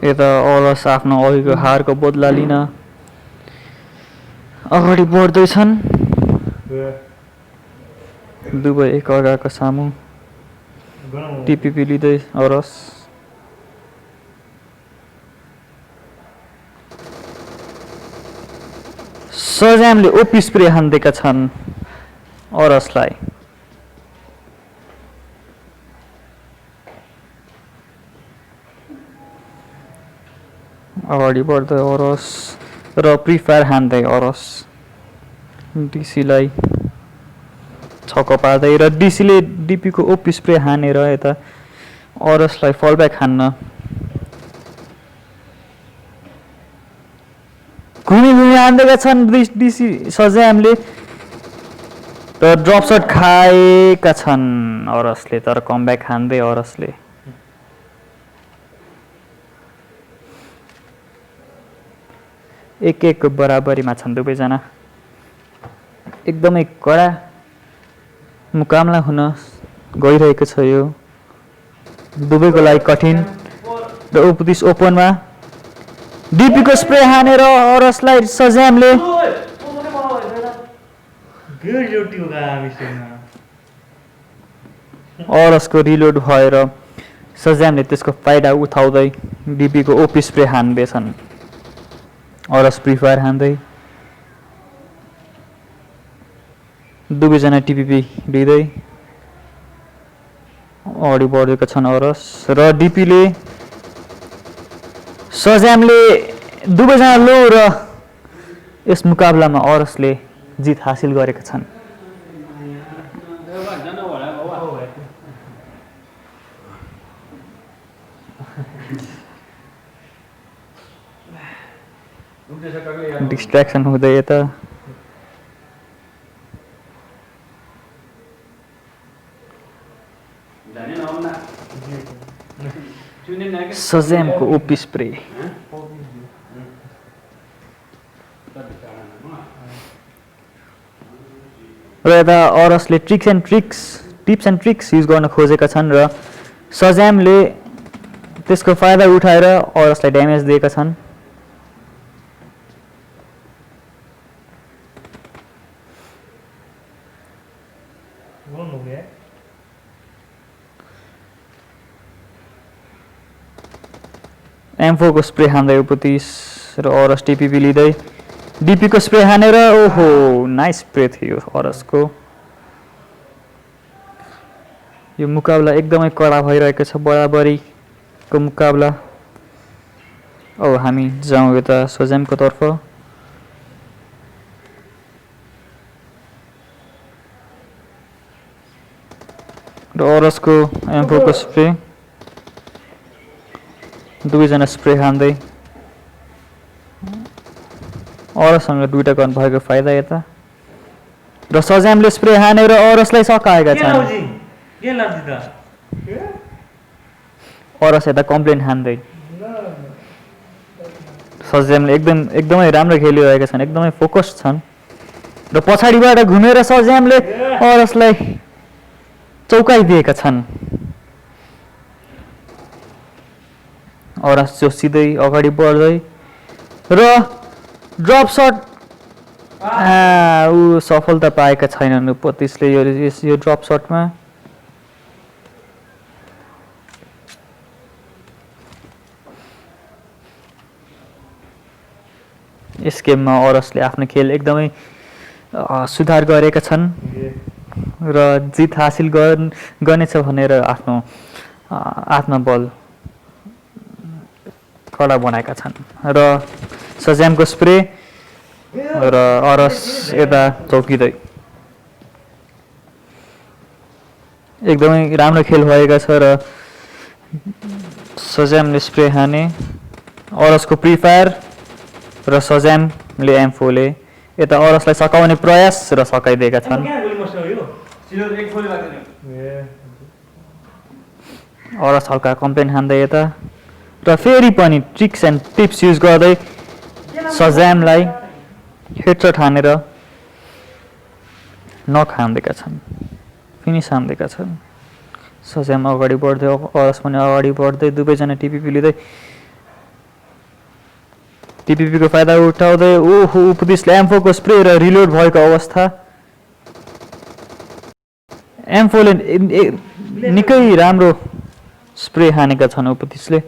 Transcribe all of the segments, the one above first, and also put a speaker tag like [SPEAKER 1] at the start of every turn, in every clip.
[SPEAKER 1] यता अरस आफ्नो अघिको हारको बदला लिन अगाडि बढ्दैछन्। दुवै एक अर्काको सामु टिपिपी लिँदै अरस। सजामले ओपी स्प्रे हान्देका छन् अरसलाई। अगाडि बढ्दै अरस र प्रिफायर हान्दै अरस डिसीलाई छक्का पार्दै र डिसीले डिपीको ओपी स्प्रे हानेर यता अरसलाई फलब्याक हान्न घुमी घुमी हान्देका छन् डिसी सजामले र ड्रप सट खाएका छन् अरसले, तर कमब्याक हान्दै अरसले। एक एक बराबरीमा छन् दुवैजना। एकदमै कडा मुकाबला हुन गइरहेको छ यो दुवैको लागि कठिन। र उपदिश ओपनमा डिपीको स्प्रे हानेर अरसलाई सजामले अरसको रिलोड भएर सजामले त्यसको फाइदा उठाउँदै डिपीको ओपी स्प्रे हान्दैछन्। अरस प्रिफायर हान्दै दुवैजना टिपिपी लिँदै अगाडि बढेका छन् अरस र डिपीले सजामले दुवैजना लो र यस मुकाबलामा अरसले जित हासिल गरेका छन्। डिस्ट्र्याक्सन हुँदै यता सजामको ओपी स्प्रे र यता अरसले टिप्स एन्ड ट्रिक्स युज गर्न खोजेका छन् र सजामले त्यसको फाइदा उठाएर अरसलाई ड्यामेज दिएका छन्। M4 को स्प्रे हान्दै उपतिस र अरस टिपिपी लिँदै डिपीको स्प्रे हानेर ओहो नाइस स्प्रे थियो अरसको। यो मुकाबला एकदमै कडा भइरहेको छ, बराबरीको मुकाबला। अब हामी जाउँ यता सजामको तर्फ। र अरसको M4 को स्प्रे दुवैजना स्प्रे हान्दै अरससँग दुईटा गन भएको फाइदा यता र सजामले स्प्रे हानेर अरसलाई सकाएका छन्। अरस यता कम्प्लेन हान्दै सजामले एकदमै राम्रो खेलिरहेका छन्, एकदमै फोकस छन् र पछाडिबाट घुमेर सजामले अरसलाई चौकाइदिएका छन्। अरस जोसिँदै अगाडि बढ्दै र ड्रप सट ऊ सफलता पाएका छैनन् उपतिसले यो ड्रप सटमा। यस गेममा अरसले आफ्नो खेल एकदमै सुधार गरेका छन् र जित हासिल गर्नेछ भनेर आफ्नो आत्मबल कडा बनाएका छन्। र सजामको स्प्रे र अरस यता चौकिँदै एकदमै राम्रो खेल भएको छ र सजामले स्प्रे हाने अरसको प्रिफायर र सजामले M4 ले यता अरसलाई सकाउने प्रयास र सकाइदिएका छन्। अरस हल्का कम्प्लेन हान्दै यता र फेरि पनि ट्रिक्स एन्ड टिप्स युज गर्दै सजामलाई हेडसट हानेर नक हान्देका छन्, फिनिस हान्देका छन् सजेम अगाडि बढ्दै अरस पनि अगाडि बढ्दै दुवैजना टिपिपी लिँदै टिपिपीको फाइदा उठाउँदै ओहो उपदेशले एम्फोको स्प्रे र रिलोड भएको अवस्था एम्फोले निकै राम्रो स्प्रे हानेका छन् उपदेशले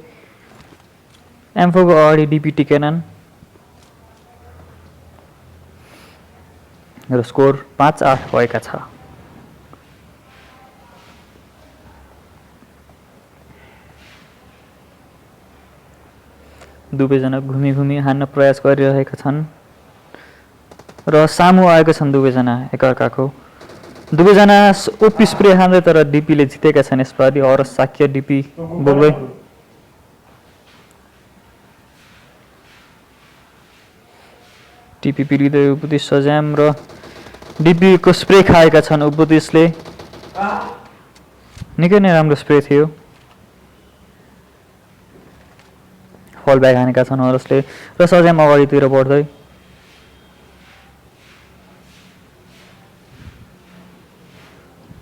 [SPEAKER 1] एम्फोको अगाडि डिपी टिकेनन् र स्कोर 5-8 भएका छ दुवैजना घुमी घुमी हान्न प्रयास गरिरहेका छन् र सामु आएका छन् दुवैजना एकअर्काको दुवैजना ओपी स्प्रे हान्दै तर डिपीले जितेका छन् यसपालि अरस साक्य डिपी बोक्दै टिपी लिँदै उपदेश सजाम र डिपीको स्प्रे खाएका छन् उपदेशले निकै नै राम्रो स्प्रे थियो फल ब्याग हानेका छन् अरसले र सजाम अगाडितिर बढ्दै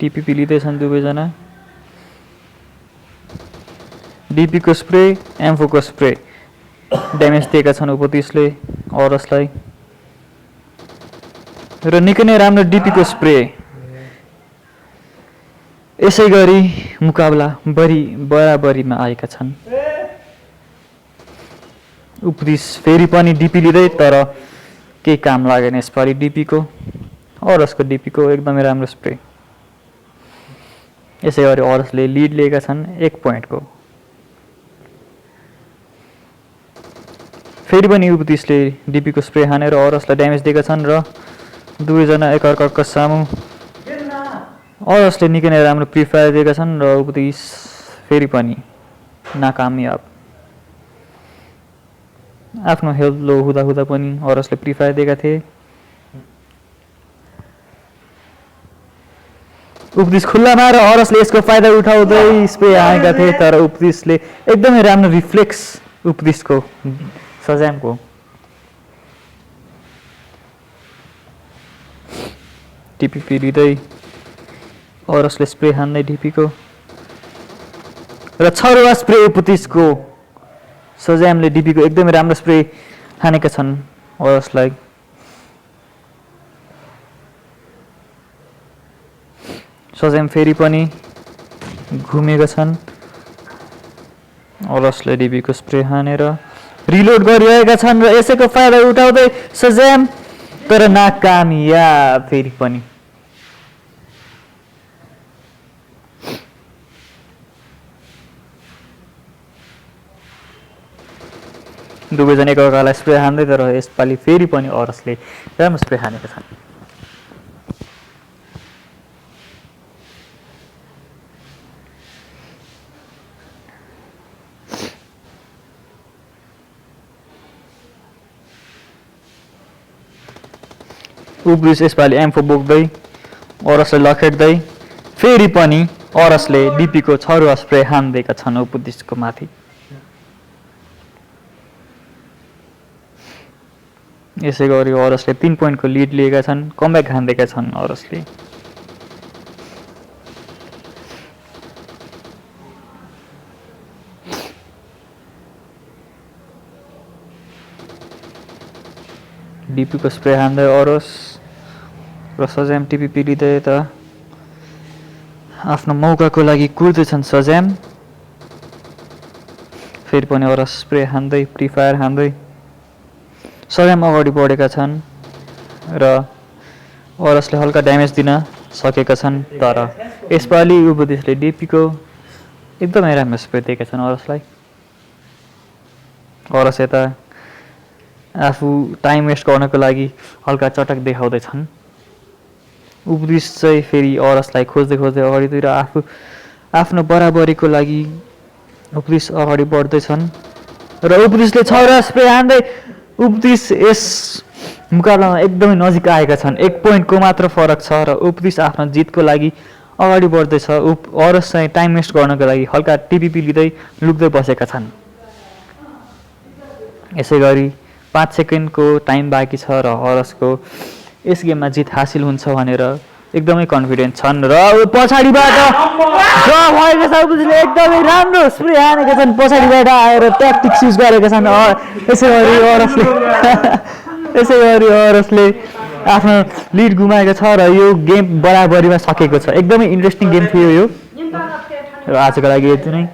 [SPEAKER 1] टिपी लिँदैछन् दुवैजना डिपीको स्प्रे एम्फोको स्प्रे ड्यामेज दिएका छन् उपदेशले अरसलाई र निकै नै राम्रो डिपीको स्प्रे यसै गरी मुकाबला बराबरीमा आएका छन् उपदेश फेरि पनि डिपी लिँदै तर केही काम लागेन यसपालि डिपीको अरसको डिपीको एकदमै राम्रो स्प्रे यसै गरी अरसले लिड लिएका छन् 1 पोइन्टको फेरि पनि उपदेशले डिपीको स्प्रे हानेर अरसलाई ड्यामेज दिएका छन् र दुवैजना एकअर्काको सामु अरसले निकै नै राम्रो प्रिफायर दिएका छन् र उपदेश फेरि पनि नाकामयाब आफ्नो हेल्थ लो हुँदा पनि अरसले प्रिफायर दिएका थिए उपदेश खुल्लामा र अरसले यसको फाइदा उठाउँदै स्प्रे हानेका थिए तर उपदेशले एकदमै राम्रो रिफ्लेक्स उपदेशको सजामको टिपी लिँदै अरसले स्प्रे हान्दै डिपीको र छरुवा स्प्रे उपदेशको सजामले डिपीको एकदमै राम्रो स्प्रे हानेका छन् अरसलाई सजाम फेरि पनि घुमेका छन् अरसले डिपीको स्प्रे हानेर रिलोड गरिरहेका छन् र यसैको फाइदा उठाउँदै सजाम तर नाकामयाब फेरि पनि दुवैजना एकअर्कालाई स्प्रे हान्दै तर यसपालि फेरि पनि अरसले राम्रो स्प्रे हानेका छन् उपदेश यसपालि एम्फो बोक्दै अरसलाई लखेट्दै फेरि पनि अरसले डिपीको छरुवा स्प्रे हान्दिएका छन् उपदेशको माथि यसै गरी अरसले 3 पोइन्टको लिड लिएका छन् कमब्याक हान्दिएका छन् अरसले डिपीको स्प्रे हान्दै अरस र सजाम टिपी लिँदै त आफ्नो मौकाको लागि कुर्दैछन् सजाम फेरि पनि अरस स्प्रे हान्दै प्रिफायर हान्दै सजाम अगाडि बढेका छन् र अरसले हल्का ड्यामेज दिन सकेका छन् तर यसपालि उपदेशले डिपीको एकदमै राम्रो स्प्रे दिएका छन् अरसलाई अरस यता आफू टाइम वेस्ट गर्नको लागि हल्का चटक देखाउँदैछन् उपदेश चाहिँ फेरि अरसलाई खोज्दै खोज्दै अगाडितिर आफ्नो बराबरीको लागि उपदेश अगाडि बढ्दैछन् र उपदेशले छौरा स्प्रे हान्दै उपदेश यस मुकाबलामा एकदमै नजिक आएका छन् 1 पोइन्टको मात्र फरक छ र उपदेश आफ्नो जितको लागि अगाडि बढ्दैछ अरस चाहिँ टाइम वेस्ट गर्नको लागि हल्का टिपी लिँदै लुक्दै बसेका छन् यसै गरी 5 सेकेन्डको टाइम बाँकी छ र अरसको यस गेममा जित हासिल हुन्छ भनेर एकदमै कन्फिडेन्ट छन् र पछाडिबाट ड्र भएको छ उबुसले एकदमै राम्रो स्प्रे हानेका छन् पछाडिबाट आएर ट्याक्टिक्स युज गरेका छन् यसै गरी अरसले आफ्नो लिड गुमाएको छ र यो गेम बराबरीमा सकेको छ एकदमै इन्ट्रेस्टिङ गेम थियो यो र आजको लागि यति नै